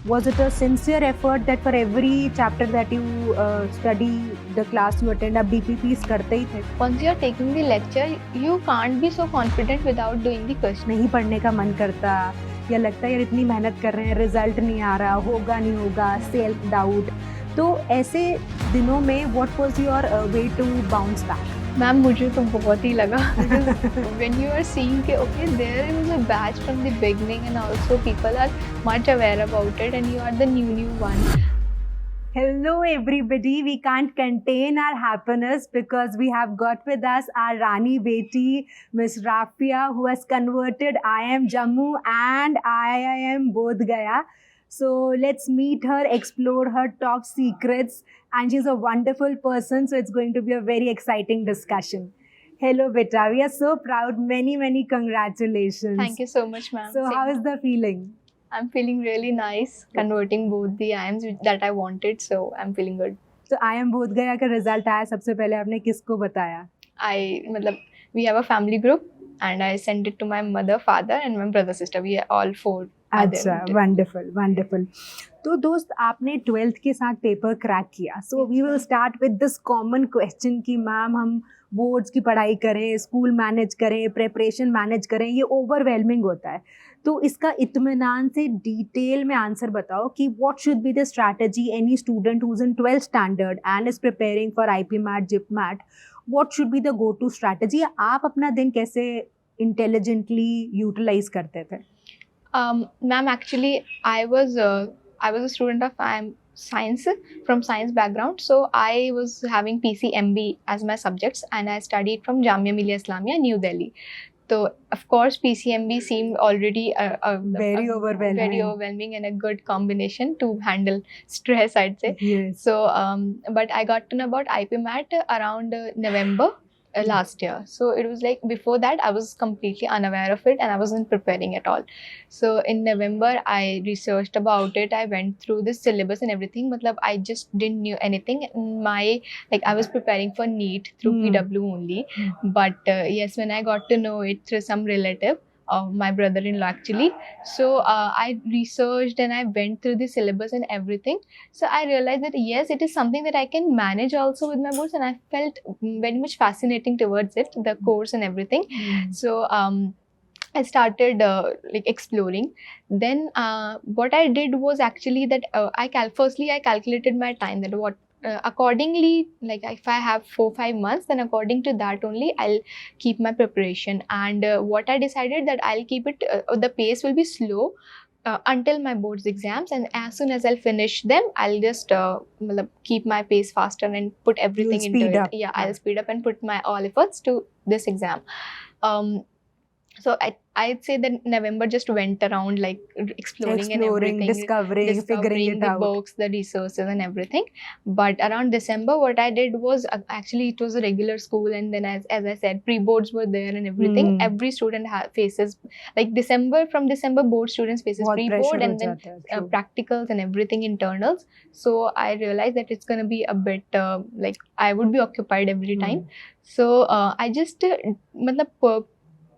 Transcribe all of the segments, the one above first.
Was it a sincere effort that for every chapter that you study, the class you attend, आप DPPs करते ही थे? Once you are taking the lecture, you can't be so confident without doing the question. नहीं पढ़ने का मन करता या लगता है यार इतनी मेहनत कर रहे हैं, रिजल्ट नहीं आ रहा, होगा नहीं होगा, सेल्फ डाउट. तो ऐसे दिनों में what was your way to bounce back? Ma'am मुझे तो बहुत ही लगा when you are seeing कि okay there is a batch from the beginning and also people are much aware about it and you are the new one. Hello everybody, we can't contain our happiness because we have got with us our Rani Beti, Miss Rafia, who has converted IIM Jammu and IIM Bodhgaya. So let's meet her, explore her top secrets, and she's a wonderful person, so it's going to be a very exciting discussion. Hello Beta, we are so proud. Many congratulations. Thank you so much, ma'am. So how is the feeling? I'm feeling really nice converting both the IIMs that I wanted, so I'm feeling good. So IIM Bodhgaya का result आया, सबसे पहले आपने किसको बताया? We have a family group and I sent it to my mother, father and my brother, sister. We are all four. अच्छा, wonderful. तो दोस्त आपने 12th के साथ पेपर क्रैक किया. So we will start with this common question कि ma'am हम boards की पढ़ाई करें, स्कूल मैनेज करें, प्रिपरेशन मैनेज करें, ये ओवरवेलमिंग होता है. तो इसका इत्मीनान से डिटेल में आंसर बताओ कि what should be the strategy any student who's in 12th standard and is preparing for IPMAT, JIPMAT, what should be the go-to strategy? आप अपना दिन कैसे intelligently utilize करते थे? Ma'am, actually, I was a student of science from science background, so I was having PCMB as my subjects, and I studied from Jamia Millia Islamia, New Delhi. So of course, PCMB seemed already very overwhelming and a good combination to handle stress, I'd say. Yes. So, but I got to know about IPMAT around November. Last year. So it was like before that I was completely unaware of it and I wasn't preparing at all. So in November I researched about it. I went through the syllabus and everything. I just didn't knew anything. I was preparing for NEET through PW only. But yes, when I got to know it through some relative of my brother-in-law actually. So I researched and I went through the syllabus and everything. So I realized that yes, it is something that I can manage also with my boards, and I felt very much fascinating towards it, the course and everything. So I started exploring. Then what I did was actually that firstly I calculated my time, that what accordingly, like if I have 4-5 months, then according to that only I'll keep my preparation. And what I decided that I'll keep it, the pace will be slow until my boards exams, and as soon as I'll finish them, I'll just keep my pace faster and put everything into it. Yeah, I'll speed up and put my all efforts to this exam. So I'd say that November just went around like exploring and everything, discovering figuring it the out, books, the resources and everything. But around December, what I did was actually it was a regular school, and then as I said, pre-boards were there and everything. Every student faces like from December board students faces pre-board and then practicals and everything, internals. So I realized that it's going to be a bit like I would be occupied every time. So I just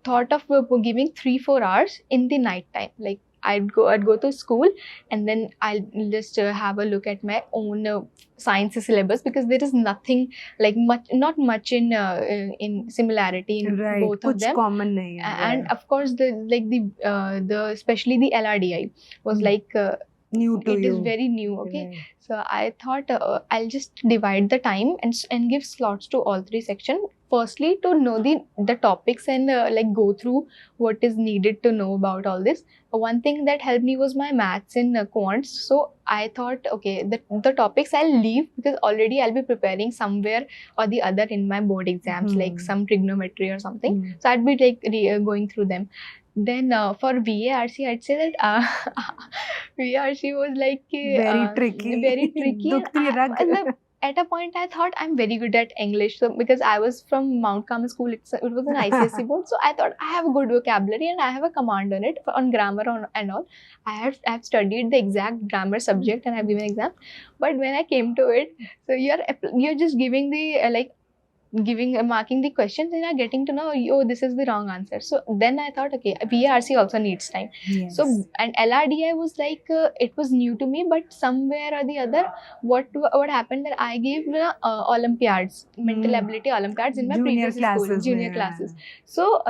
thought of giving 3-4 hours in the night time. Like I'd go to school and then I'll just have a look at my own science syllabus, because there is nothing like not much in similarity in both of them. Common nahi hai. And of course the especially the LRDI was new to you. It is very new. Okay. So I thought I'll just divide the time and give slots to all 3 sections. Firstly, to know the topics and go through what is needed to know about all this. One thing that helped me was my maths in Quants. So I thought, okay, the topics I'll leave because already I'll be preparing somewhere or the other in my board exams, like some trigonometry or something. So I'd be going through them. Then for VARC, I'd say that VARC was very tricky. Very tricky. At a point, I thought I'm very good at English. So because I was from Mount Carmel School, it was an ICSE board. So I thought I have a good vocabulary and I have a command on it on grammar and all. I have studied the exact grammar subject and I've given exam. But when I came to it, so you're just giving the marking the questions and are getting to know, oh, this is the wrong answer. So then I thought, okay, VARC also needs time. Yes. So, and LRDI was like, it was new to me, but somewhere or the other, what happened that I gave Olympiads, mental ability Olympiads in my Junior previous school, classes junior mein, classes. So,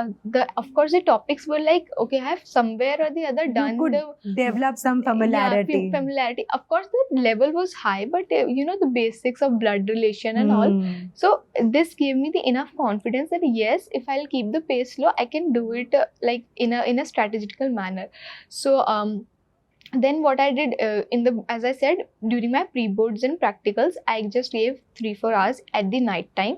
of course, the topics were like, okay, I have somewhere or the other done you could develop some familiarity. Yeah, familiarity. Of course, the level was high, but the basics of blood relation and all. So this gave me the enough confidence that yes, if I'll keep the pace low, I can do it like in a strategical manner. So then what I did as I said, during my pre-boards and practicals, I just gave 3-4 hours at the night time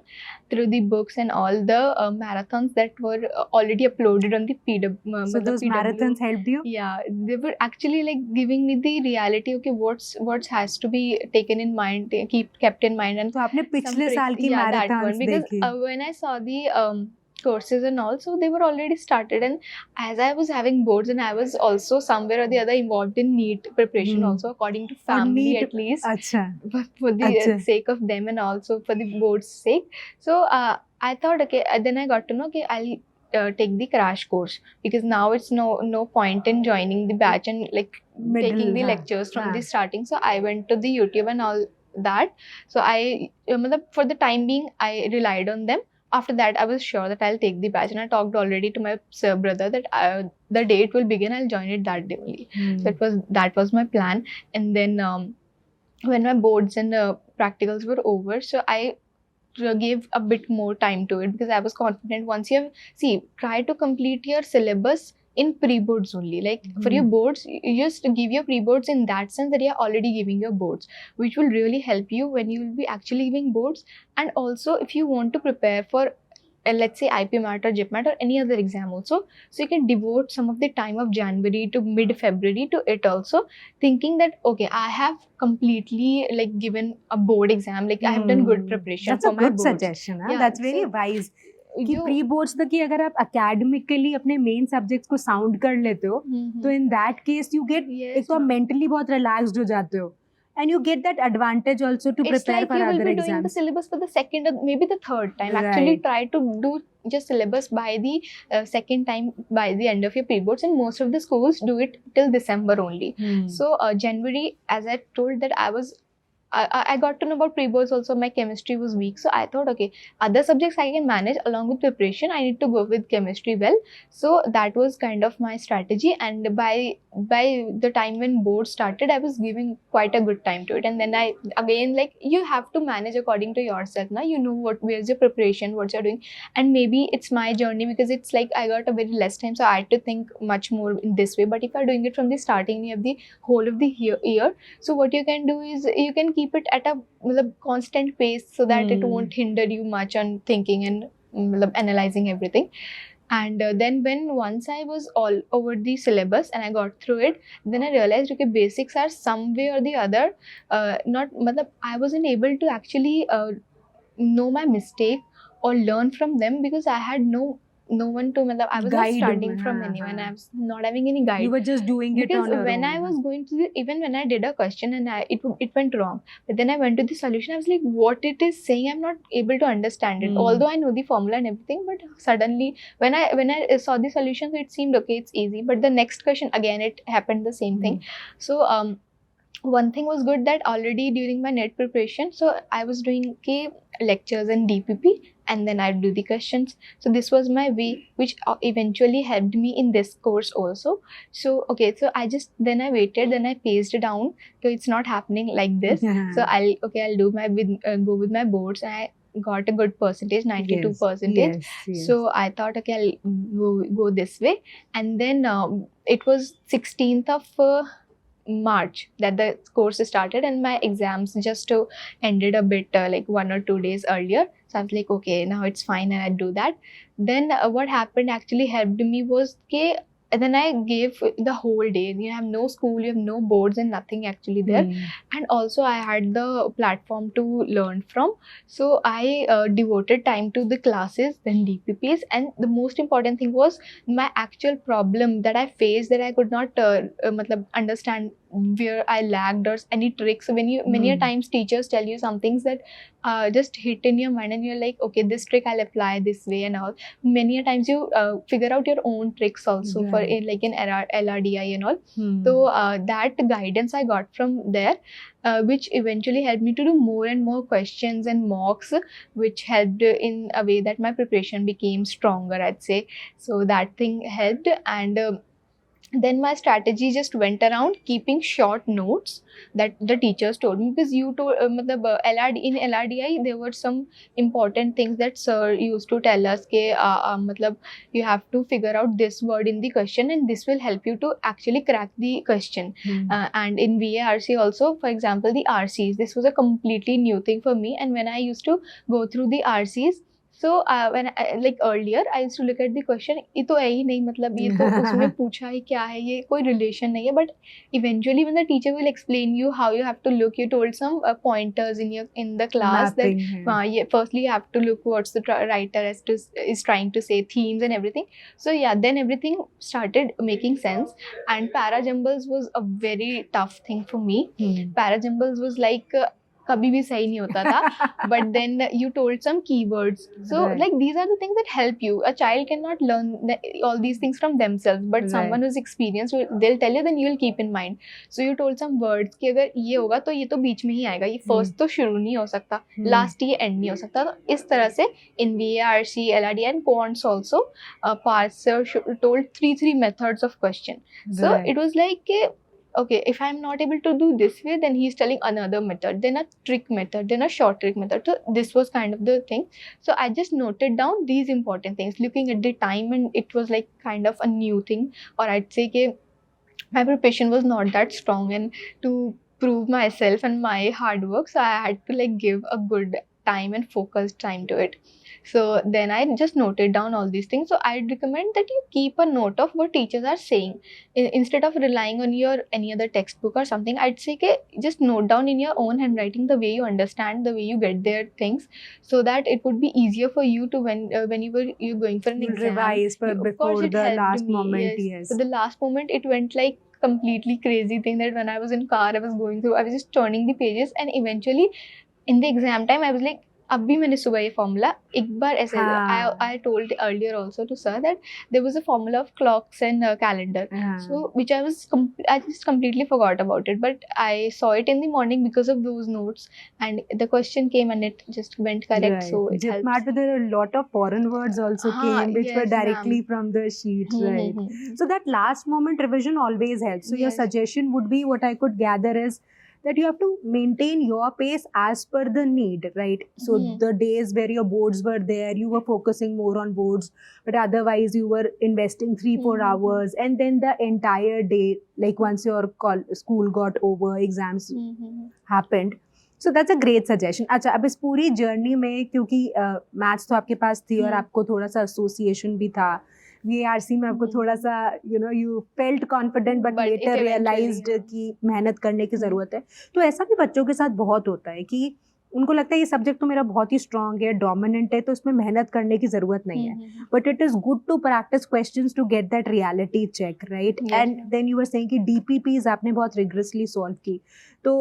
through the books and all the marathons that were already uploaded on the PW. So those marathons helped you? Yeah, they were actually like giving me the reality. Okay, what has to be taken in mind, kept in mind, and तो आपने पिछले साल की marathons because देखी? when I saw the courses and all, so they were already started, and as I was having boards and I was also somewhere or the other involved in NEET preparation also, according to family at least, but for the sake of them and also for the board's sake. So I thought, okay, then I got to know, okay, I'll take the crash course, because now it's no point in joining the batch and like taking the lectures from the starting. So I went to the YouTube and all that. So for the time being, I relied on them. After that, I was sure that I'll take the batch, and I talked already to my brother that the day it will begin, I'll join it that day only. So that was my plan. And then when my boards and practicals were over, so I gave a bit more time to it, because I was confident. Once you have try to complete your syllabus in pre-boards only. Like for your boards, you just give your pre-boards in that sense that you're already giving your boards, which will really help you when you will be actually giving boards. And also if you want to prepare for let's say IPMAT or JIPMAT or any other exam also, so you can devote some of the time of January to mid-February to it also, thinking that okay, I have completely like given a board exam, like I have done good preparation for my boards. That's a good suggestion. Yeah, that's very wise. कि pre boards तक कि अगर आप academically अपने main subjects को sound कर लेते हो तो in that case you get एक तो मेंटली बहुत रिलैक्स्ड हो जाते हो and you get that advantage also to prepare for other exams. It's like you will be doing the syllabus for the second or maybe the third time. Right. Actually try to do just syllabus by the second time by the end of your pre-boards, and most of the schools do it till December only. So January, as I told that I got to know about pre-boards also, my chemistry was weak. So I thought, okay, other subjects I can manage along with preparation. I need to go with chemistry well. So that was kind of my strategy. And by the time when board started, I was giving quite a good time to it. And then I, again, like you have to manage according to yourself. Now you know where's your preparation, what you're doing. And maybe it's my journey because it's like I got a very less time. So I had to think much more in this way. But if you're doing it from the starting, you have the whole of the year. So what you can do is you can keep it at a constant pace so that it won't hinder you much on thinking and analyzing everything. And then once I was all over the syllabus and I got through it, then I realized, okay, basics are some way or the other I wasn't able to actually know my mistake or learn from them because I had no one to I was not studying from anyone. I was not having any guide. You were just doing it on your own. Because when I was going to even when I did a question and it went wrong, but then I went to the solution, I was like, what it is saying, I'm not able to understand it. Although I know the formula and everything, but suddenly when I saw the solution, so it seemed okay, it's easy. But the next question, again, it happened the same thing. So one thing was good that already during my NET preparation, so I was doing lectures and DPP, and then I'd do the questions. So this was my way, which eventually helped me in this course also. So okay, so I waited, then I paced down. So it's not happening like this. So I'll do go with my boards, and I got a good percentage, 92%. Yes. So I thought, okay, I'll go this way, and then it was 16th of March that the course started, and my exams just ended a bit like 1 or 2 days earlier. So I was like, okay, now it's fine, and I do that. Then what happened actually helped me was and then I gave the whole day. You have no school, you have no boards and nothing actually there. And also I had the platform to learn from. So I devoted time to the classes, then DPPs. And the most important thing was my actual problem that I faced, that I could not understand where I lagged or any tricks. When you many a times teachers tell you some things that just hit in your mind and you're like, okay, this trick I'll apply this way and all. Many a times you figure out your own tricks also for in like in LRDI and all. So that guidance I got from there, which eventually helped me to do more and more questions and mocks, which helped in a way that my preparation became stronger, I'd say. So that thing helped. And then my strategy just went around keeping short notes that the teachers told me, because you told in LRDI there were some important things that sir used to tell us ke, you have to figure out this word in the question and this will help you to actually crack the question. And in VARC also, for example, the RCs, this was a completely new thing for me. And when I used to go through the RCs, so when I, like earlier I used to look at the question, ये तो है ही नहीं, मतलब ये तो उसमें पूछा है क्या है, ये कोई relation नहीं है. But eventually when the teacher will explain you how you have to look, you told some pointers in the class mapping, that firstly you have to look what's the writer is trying to say, themes and everything. So yeah, then everything started making sense. And para jumbles was a very tough thing for me. Para jumbles was like कभी भी सही नहीं होता था. But then you told some keywords, so like these are the things that help you. A child cannot learn all these things from themselves, but someone who's experienced, they'll tell you, then you'll keep in mind. So you told some words कि अगर ये होगा तो ये तो बीच में ही आएगा, ये first तो शुरू नहीं हो सकता, last ये end नहीं हो सकता. तो इस तरह से in VARC, LRDI and Quants also, Parser told three methods of question. So it was like okay, if I'm not able to do this way, then he's telling another method, then a trick method, then a short trick method. So this was kind of the thing. So I just noted down these important things, looking at the time, and it was like kind of a new thing. Or I'd say that my preparation was not that strong, and to prove myself and my hard work, so I had to like give a good time and focused time to it. So then I just noted down all these things. So I'd recommend that you keep a note of what teachers are saying. Instead of relying on your any other textbook or something, I'd say just note down in your own handwriting the way you understand, the way you get their things, so that it would be easier for you to when you're going for an exam. Revise before the last moment. Yes. So the last moment it went like completely crazy thing that when I was in car, I was going through, I was just turning the pages, and eventually in the exam time I was like, अब भी मैंने सुबह ये formula एक बार ऐसे I told earlier also to sir that there was a formula of clocks and calendar, so which I just completely forgot about it, but I saw it in the morning because of those notes, and the question came and it just went correct. So it JIPMAT, there are a lot of foreign words also came which were directly from the sheets, right? So that last moment revision always helps. So your suggestion would be, what I could gather is that you have to maintain your pace as per the need, right? So the days where your boards were there, you were focusing more on boards, but otherwise you were investing 3-4 hours, and then the entire day, like once your school got over, exams happened. So that's a great suggestion. अच्छा, अब इस पूरी journey में क्योंकि maths तो आपके पास थी और आपको थोड़ा सा एसोसिएशन भी था, VARC में आपको थोड़ा सा you felt confident but later realized कि मेहनत करने की ज़रूरत है. तो ऐसा भी बच्चों के साथ बहुत होता है कि उनको लगता है ये सब्जेक्ट तो मेरा बहुत ही स्ट्रॉन्ग है, डोमिनेंट है, तो इसमें मेहनत करने की ज़रूरत नहीं है. But it is good to practice questions to get that reality check, right? And then you were saying कि DPPs आपने बहुत रिग्रेसली सॉल्व की. तो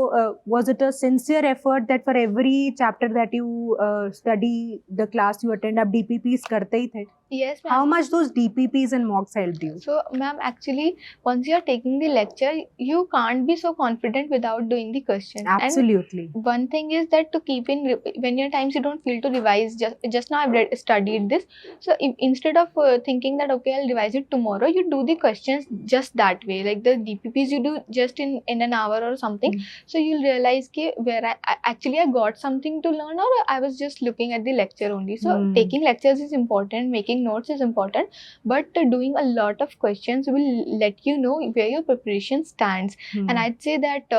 was it a sincere effort that for every chapter that you study, the class you attend, आप DPPs करते ही थे? Yes, ma'am. How much those DPPs and mocks helped you? So, ma'am, actually, once you are taking the lecture, you can't be so confident without doing the questions. Absolutely. And one thing is that to keep in, when your times you don't feel to revise, just now I've studied this. So, instead of thinking that, okay, I'll revise it tomorrow, you do the questions just that way. Like the DPPs you do just in an hour or something. So, you'll realize where I got something to learn, or I was just looking at the lecture only. So, taking lectures is important, making notes is important, but doing a lot of questions will let you know where your preparation stands. And I'd say that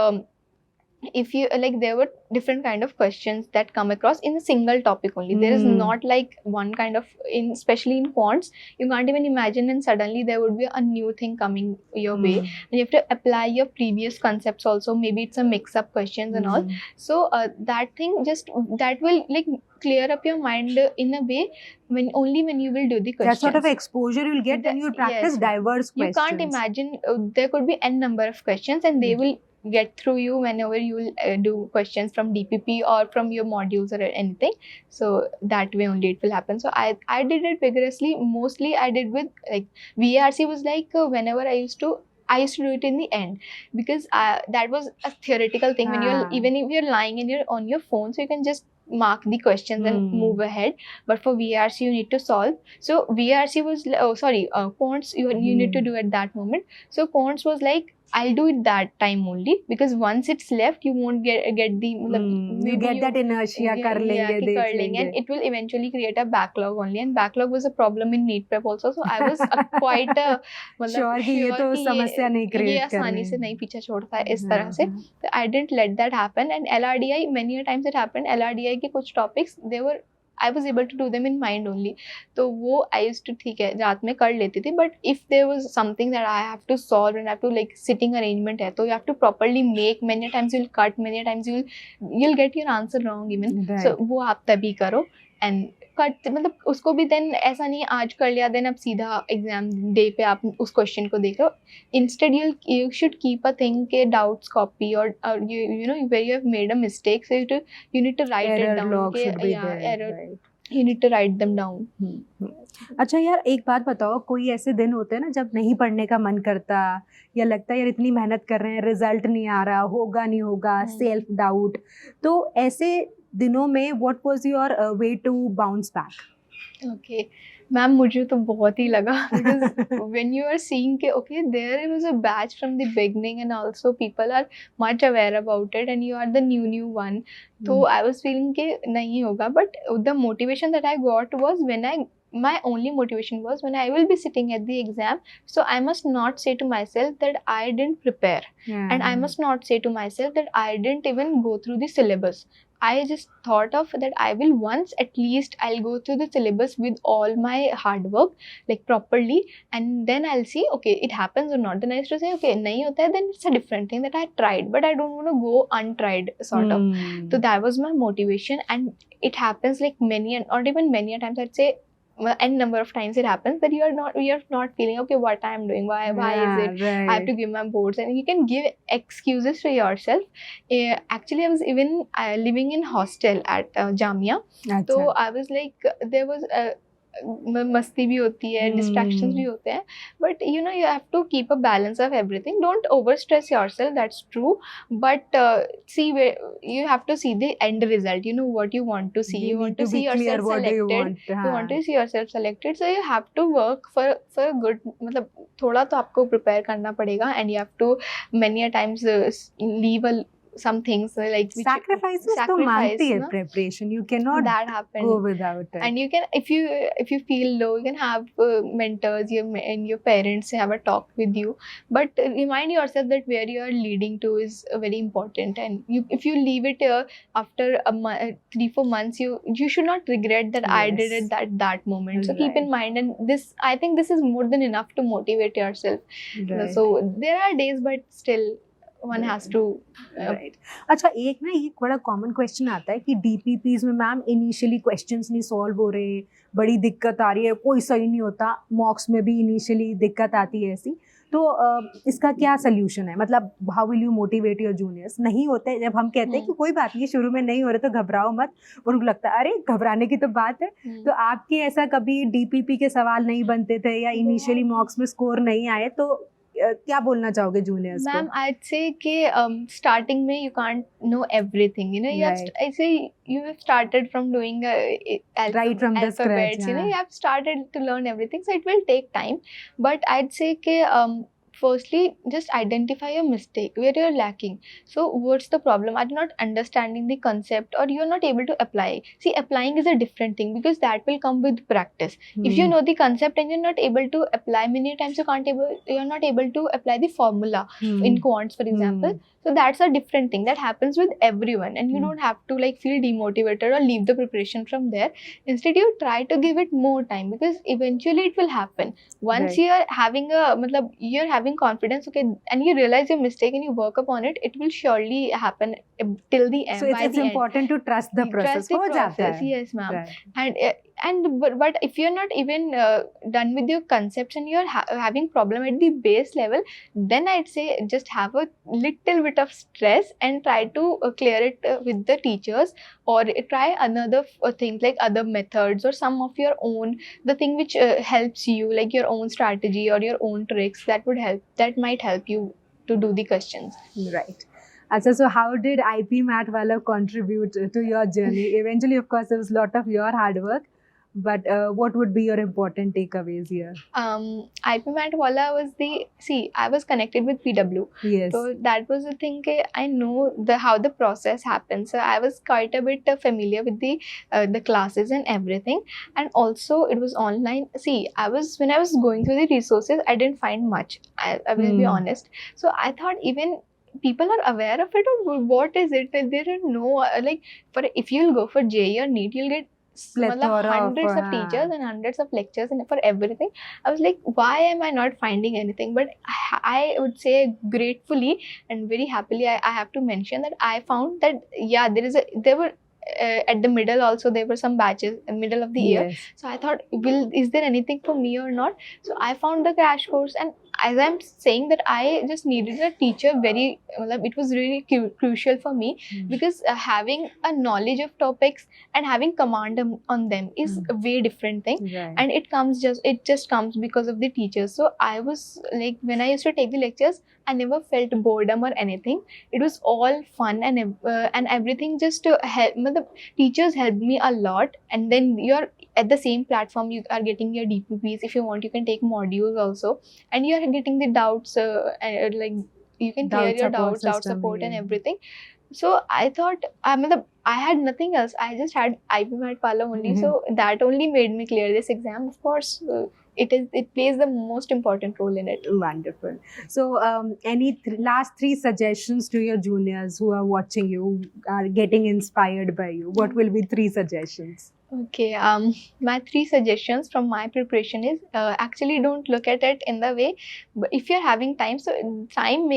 if you like, there were different kind of questions that come across in a single topic only. There is not like one kind of, in especially in quants, you can't even imagine, and suddenly there would be a new thing coming your way, and you have to apply your previous concepts also. Maybe it's a mix up questions and all. So that thing just, that will like clear up your mind in a way when you will do the questions. That sort of exposure you'll get when you practice diverse questions. You can't imagine, there could be n number of questions, and they will get through you whenever you will do questions from DPP or from your modules or anything. So that way only it will happen. So I did it vigorously. Mostly I did with like VARC was like whenever I used to do it in the end, because that was a theoretical thing. When you're, even if you're lying and you're on your phone, so you can just mark the questions and move ahead. But for VARC you need to solve. So VARC was Quants you need to do at that moment. So Quants was like, I'll do it that time only, because once it's left you won't get the you get that inertia, kar lenge, and it will eventually create a backlog only, and backlog was a problem in NEET prep also. So I was quite sure कि ये तो समस्या नहीं create करने, आसानी से नहीं पीछा छोड़ता है इस तरह से. I didn't let that happen. And LRDI, many a times it happened. LRDI के कुछ topics I was able to do them in mind only. तो वो I used to, ठीक है, रात में कर लेती थी. But if there was something that I have to solve and I have to like sitting arrangement है, तो you have to properly make. Many times you'll cut, many times you'll get your answer wrong even. Right. So वो आप तभी करो and cut, मतलब उसको भी then ऐसा नहीं आज कर लिया then अब सीधा एग्जाम डे पे आप उस क्वेश्चन को देख लो. Instead you should keep a thing के doubts copy or you know where you have made a mistake, so you need to write it down. Log should be there, error, right. You need to write them down. अच्छा यार, एक बात बताओ, कोई ऐसे दिन होते हैं ना जब नहीं पढ़ने का मन करता, या लगता है यार इतनी मेहनत कर रहे हैं, रिजल्ट नहीं आ रहा, होगा नहीं होगा, सेल्फ डाउट, तो ऐसे दिनों में what was your way to bounce back? Okay, ma'am मुझे तो बहुत ही लगा, because when you are seeing कि okay there was a batch from the beginning and also people are much aware about it and you are the new one, तो I was feeling कि नहीं होगा. But the motivation that I got was my only motivation was when I will be sitting at the exam, so I must not say to myself that I didn't prepare, and I must not say to myself that I didn't even go through the syllabus. I just thought of that I will once at least I'll go through the syllabus with all my hard work like properly, and then I'll see okay it happens or not. Then I used to say okay nahi hota hai, then it's a different thing that I tried, but I don't want to go untried sort of. So that was my motivation, and it happens like many, and not even many times, I'd say n number of times it happens that you're not feeling okay what I'm doing, why is it right. I have to give my boards, and you can give excuses to yourself. Actually I was even living in hostel at Jamia, so I was like there was मस्ती भी होती है, distractions भी होते हैं, but you know you have to keep a balance of everything. Don't over stress yourself, that's true, but see where you have to see the end result. You know what you want to see, you want to see yourself selected, you want to see yourself selected, so you have to work for a good, मतलब थोड़ा तो आपको prepare करना पड़ेगा, and you have to many a times leave some things like sacrifices तो मानती है preparation, you cannot that happen go without it. And you can, if you feel low, you can have mentors and your parents have a talk with you, but remind yourself that where you are leading to is very important, and if you leave it after 3-4 months, you should not regret that. Yes. I did it that moment, so right. Keep in mind, and this I think this is more than enough to motivate yourself. Right. So there are days, but still one has to right. अच्छा, एक ना ये बड़ा common question आता है कि DPPs में ma'am initially questions नहीं सॉल्व हो रहे, बड़ी दिक्कत आ रही है, कोई सही नहीं होता, मॉक्स में भी इनिशियली दिक्कत आती है ऐसी, तो इसका क्या सोल्यूशन है? मतलब how will you motivate your juniors? नहीं होते, जब हम कहते हैं कि कोई बात नहीं शुरू में नहीं हो रहे तो घबराओ मत, उनको लगता है अरे घबराने की तो बात है. तो आपके ऐसा कभी DPP के सवाल नहीं बनते थे या इनिशियली मॉक्स में स्कोर नहीं आए, तो क्या बोलना चाहोगे जूनियर्स को? मैम I'd say कि स्टार्टिंग में you can't know everything, you know, you right. I say you have started from doing right from the scratch, you know, you have started to learn everything, so it will take time, but I'd say कि firstly just identify your mistake where you're lacking. So what's the problem? Are you not understanding the concept, or you're not able to apply? See, applying is a different thing, because that will come with practice. If you know the concept and you're not able to apply, many times you're not able to apply the formula in quants, for example. So that's a different thing that happens with everyone, and you don't have to like feel demotivated or leave the preparation from there. Instead, you try to give it more time, because eventually it will happen. Once you're having you're having confidence, okay, and you realize your mistake and you work upon it, it will surely happen till the end. So it's important to trust the process. Trust the process. Yes, ma'am. Right. But if you're not even done with your concepts and you're having problem at the base level, then I'd say just have a little bit of stress and try to clear it with the teachers, or try another things like other methods or some of your own, the thing which helps you, like your own strategy or your own tricks that might help you to do the questions. Right. So how did IPMAT Wallah contribute to your journey? Eventually, of course, there was a lot of your hard work, but what would be your important takeaways here? IPMAT Wallah was I was connected with PW. Yes. So that was the thing, I know how the process happens. So I was quite a bit familiar with the classes and everything. And also it was online. When I was going through the resources, I didn't find much. I will be honest. So I thought even people are aware of it, or what is it? There are no, if you'll go for JEE or NEET, you'll get hundreds of teachers and hundreds of lectures and for everything. I was like, why am I not finding anything? But I would say gratefully and very happily, I have to mention that I found that there were at the middle also there were some batches in middle of the year. So I thought, is there anything for me or not? So I found the crash course, and as I'm saying that I just needed a teacher it was really crucial for me, because having a knowledge of topics and having command on them is a very different thing. And it just comes because of the teachers. So I was like, when I used to take the lectures, I never felt boredom or anything. It was all fun and everything just to help. The teachers helped me a lot, and then you're at the same platform, you are getting your DPPs. If you want, you can take modules also, and you are getting the doubts, you can clear your doubts, doubt support and everything. So I thought, I had nothing else. I just had IPMAT Wallah only. So that only made me clear this exam. Of course, it plays the most important role in it. Wonderful. So any last 3 suggestions to your juniors who are watching you, are getting inspired by you? What will be 3 suggestions? Okay, my 3 suggestions from my preparation is, actually don't look at it in the way, but if you're having time, so time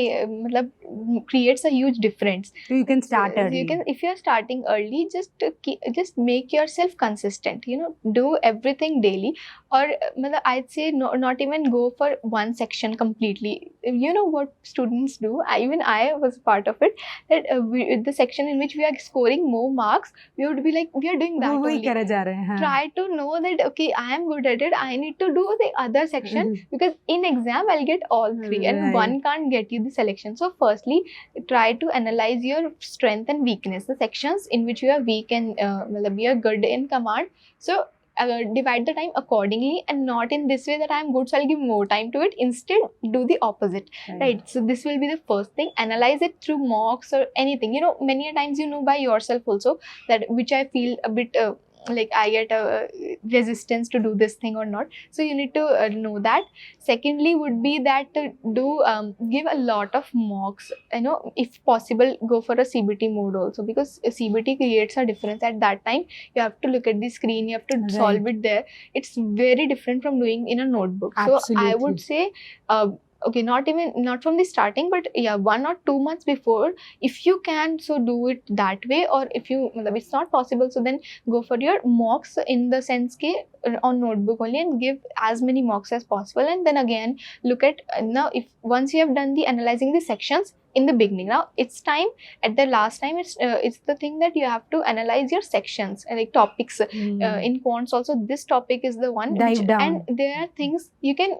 creates a huge difference. So you can start early. If you're starting early, just make yourself consistent, do everything daily, or I'd say not even go for one section completely. You know what students do, even I was part of it, that the section in which we are scoring more marks, we would be like, we are doing that only. Try to know that, okay, I am good at it, I need to do the other section, because in exam I'll get all 3 and one can't get you the selection. So firstly, try to analyze your strength and weakness, the sections in which you are weak and you are good in command. So divide the time accordingly, and not in this way that I am good, so I'll give more time to it. Instead, do the opposite, right? So this will be the first thing. Analyze it through mocks or anything. Many a times by yourself also, that which I feel a bit like I get a resistance to do this thing or not. So you need to know that. Secondly would be that give a lot of mocks. If possible, go for a CBT mode also, because CBT creates a difference. At that time, you have to look at the screen, you have to solve it there. It's very different from doing in a notebook. Absolutely. So I would say, okay, not from the starting, but 1 or 2 months before, if you can, so do it that way. Or if it's not possible, so then go for your mocks, in the sense on notebook only, and give as many mocks as possible. And then again, look at now, if once you have done the analyzing the sections in the beginning, now it's time at the last time, it's the thing that you have to analyze your sections and like topics. In Quants also, this topic is the one and there are things you can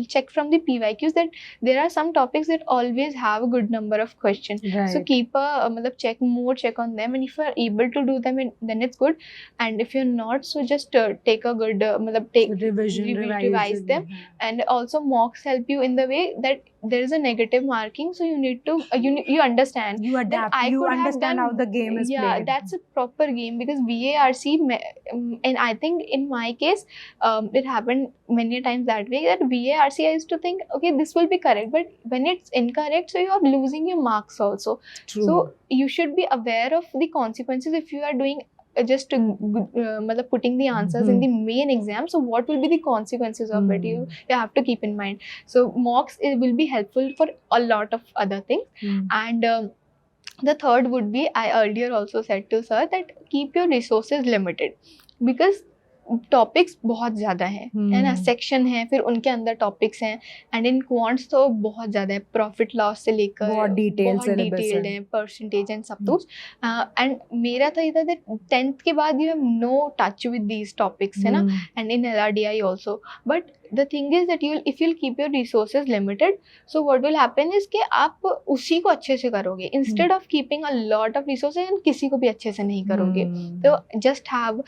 check from the PYQs, that there are some topics that always have a good number of questions. So keep a check on them, and if you are able to do them, then it's good. And if you're not, so just take a good revise them. And also mocks help you in the way that there is a negative marking, so you need to you understand, you adapt, you understand how the game is played. That's a proper game, because VARC, and I think in my case it happened many times that way, that VARC VARC, I used to think, okay, this will be correct, but when it's incorrect, so you are losing your marks also. True. So you should be aware of the consequences if you are doing just मतलब putting the answers in the main exam. So what will be the consequences of it? You have to keep in mind. So mocks, it will be helpful for a lot of other things. And the third would be, I earlier also said to sir that keep your resources limited, because topics बहुत ज़्यादा हैं, है ना, section है, फिर उनके अंदर topics हैं, एंड इन क्वांट्स तो बहुत ज़्यादा है, प्रॉफिट लॉस से लेकर बहुत डिटेल्ड है, परसेंटेज एंड सब कुछ. एंड मेरा था इधर दैट 10th के बाद you have no touch with these topics, है ना, एंड इन LRDI ऑल्सो. बट the thing is that if you'll keep your resources limited, so what will happen is कि आप उसी को अच्छे से करोगे instead of keeping a lot of resources and किसी को भी अच्छे से नहीं करोगे. तो just have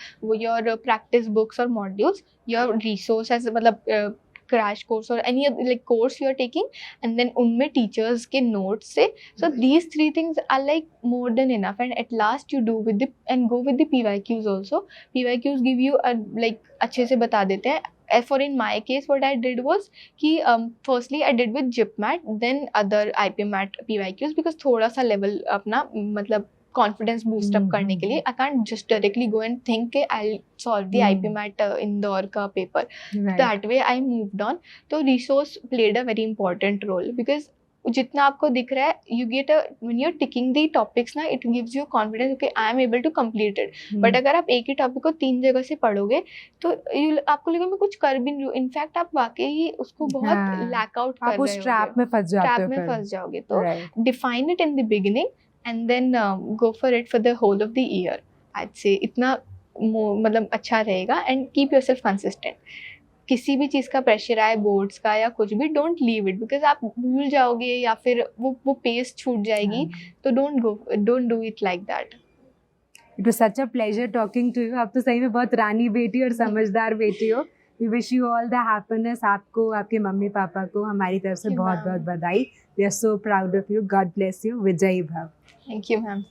your practice books or modules, your resources, मतलब crash course or any like course you are taking, and then उनमें teachers के notes से. So these three things are like more than enough, and at last you do with the and go with the PYQs also. PYQs give you a like अच्छे से बता देते हैं. For in my case, what I did was कि firstly I did with JIPMAT, then other IPMAT PYQs, because थोड़ा सा level अपना मतलब confidence boost up करने के लिए I can't just directly go and think कि I'll solve the IPMAT Indore का paper. That way I moved on. तो resource played a very important role, because जितना आपको दिख रहा है, you get a when you're ticking the topics ना, it gives you confidence, okay, I am able to complete it. But अगर आप एक ही टॉपिक को 3 जगह से पढ़ोगे तो आपको लगेगा मैं कुछ कर भी नहीं हूँ. इनफैक्ट आप वाकई उसको बहुत लैक आउट कर रहे हो, ट्रैप में फंस जाओगे. तो define it in the beginning and then go for it for the whole of the year. आज से इतना मतलब अच्छा रहेगा. And keep yourself consistent. किसी भी चीज़ का प्रेशर आए, बोर्ड्स का या कुछ भी, डोंट लीव इट, बिकॉज आप भूल जाओगे या फिर वो पेस छूट जाएगी. तो don't do it like that. It was such a pleasure talking to you. आप तो सही में बहुत रानी बेटी और समझदार बेटी हो. We wish you all the happiness. आपको, आपके मम्मी पापा को हमारी तरफ से बहुत बहुत बधाई. We are so proud of you. God bless you. विजयी भव. Thank you ma'am.